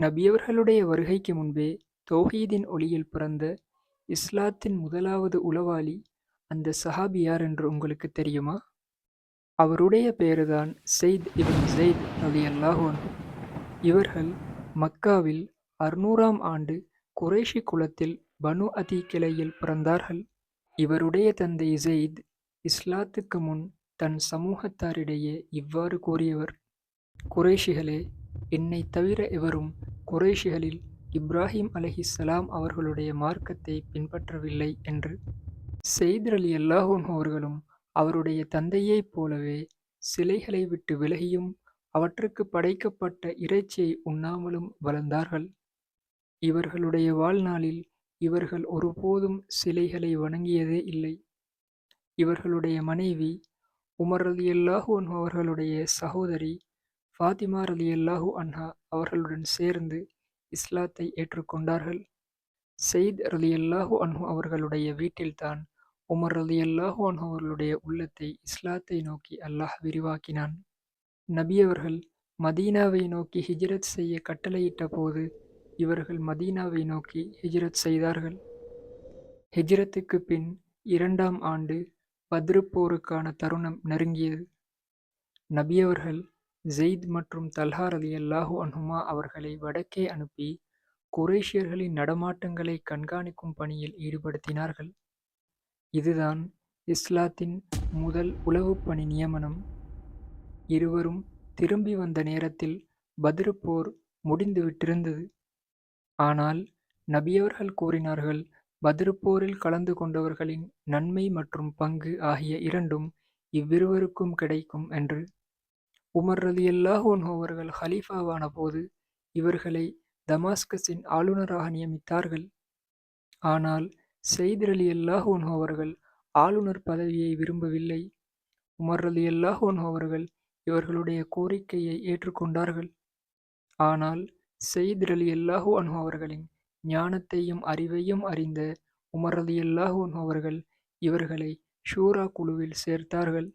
நபியவர்களுடைய வருகைக்கு முன்பே தௌஹீதின் ஒளியில் பிறந்த இஸ்லாத்தின் முதலாவது உளவாளி அந்த சஹாபி யார் என்று உங்களுக்கு தெரியுமா? அவருடைய பேருதான் ஸெய்த் இப்னு ஸெய்த் ரலியல்லாஹு அன்ஹு. இவர்கள் மக்காவில் 600ஆம் ஆண்டு குறைஷி குலத்தில் பனு அதி கிளையில் பிறந்தார்கள். இவருடைய தந்தை ஸெய்த் இஸ்லாத்துக்கு முன் தன் சமூகத்தாரிடையே இவ்வாறு கூறியவர்: குறைஷிகளே, என்னைத் தவிர எவரும் குறைஷிகளில் இப்ராஹிம் அலைஹிஸ்ஸலாம் அவர்களுடைய மார்க்கத்தை பின்பற்றவில்லை என்று. ஸெய்த் ரலியல்லாஹு அன்ஹு அவர்களும் அவருடைய தந்தையைப் போலவே சிலைகளை விட்டு விலகியும் அவற்றுக்கு படைக்கப்பட்ட இறைச்சியை உண்ணாமலும் வளர்ந்தார்கள். இவர்களுடைய வாழ்நாளில் இவர்கள் ஒருபோதும் சிலைகளை வணங்கியதே இல்லை. இவர்களுடைய மனைவி உமர் ரலியல்லாஹு அன்ஹு அவர்களுடைய சகோதரி ஃபாத்திமா ரலியல்லாஹு அன்ஹா அவர்களுடன் சேர்ந்து இஸ்லாத்தை ஏற்றுக்கொண்டார்கள். ஸெய்த் ரலியல்லாஹு அன்ஹு அவர்களுடைய வீட்டில்தான் உமர் ரலியல்லாஹு அன்ஹு அவர்களுடைய உள்ளத்தை இஸ்லாத்தை நோக்கி அல்லாஹ் விரிவாக்கினான். நபி அவர்கள் மதீனாவை நோக்கி ஹிஜ்ரத் செய்ய கட்டளையிட்ட போது இவர்கள் மதீனாவை நோக்கி ஹிஜ்ரத் செய்தார்கள். ஹிஜ்ரத்துக்கு பின் 2ஆம் ஆண்டு பத்ர் போருக்கான தருணம் நெருங்கியது. நபி அவர்கள் ஸெய்த் மற்றும் தல்ஹா ரலியல்லாஹு அன்ஹுமா அவர்களை வடக்கே அனுப்பி குறைஷியர்களின் நடமாட்டங்களை கண்காணிக்கும் பணியில் ஈடுபடுத்தினார்கள். இதுதான் இஸ்லாத்தின் முதல் உளவுப் பணி நியமனம். இருவரும் திரும்பி வந்த நேரத்தில் பத்ர் போர் முடிந்துவிட்டிருந்தது. ஆனால் நபியவர்கள் கூறினார்கள், பத்ர் போரில் கலந்து கொண்டவர்களின் நன்மை மற்றும் பங்கு ஆகிய இரண்டும் இவ்விருவருக்கும் கிடைக்கும் என்று. உமர் ரலியல்லாஹு அன்ஹு அவர்கள் ஹலீஃபாவான போது இவர்களை தமாஸ்கஸின் ஆளுநராக நியமித்தார்கள். ஆனால் ஸெய்த் ரலியல்லாஹு அன்ஹு அவர்கள் ஆளுநர் பதவியை விரும்பவில்லை. உமர் ரலியல்லாஹு அன்ஹு அவர்கள் இவர்களுடைய கோரிக்கையை ஏற்றுக்கொண்டார்கள். ஆனால் ஸெய்த் ரலியல்லாஹு அன்ஹு அவர்களின் ஞானத்தையும் அறிவையும் அறிந்த உமர் ரலியல்லாஹு அன்ஹு அவர்கள் இவர்களை ஷூரா குழுவில் சேர்த்தார்கள்.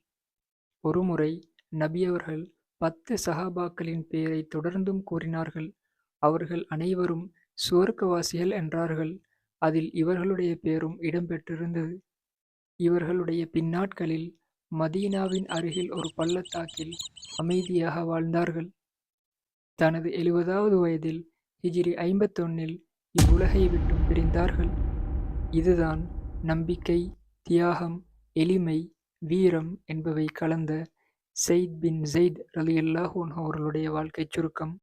ஒருமுறை நபி அவர்கள் 10 சஹாபாக்களின் பெயரை தொடர்ந்தும் கூறினார்கள். அவர்கள் அனைவரும் சுவர்க்கவாசிகள் என்றார்கள். அதில் இவர்களுடைய பெயரும் இடம்பெற்றிருந்தது. இவர்களுடைய பின்னாட்களில் மதீனாவின் அருகில் ஒரு பள்ளத்தாக்கில் அமைதியாக வாழ்ந்தார்கள். தனது 70வது வயதில் ஹிஜ்ரி 51இல் இவ்வுலகை விட்டும் பிரிந்தார்கள். இதுதான் நம்பிக்கை, தியாகம், எளிமை, வீரம் என்பவை கலந்த ஸெய்த் பின் ஸெய்த் ரலியல்லாஹு அன்ஹு அவர்களுடைய வாழ்க்கைச் சுருக்கம்.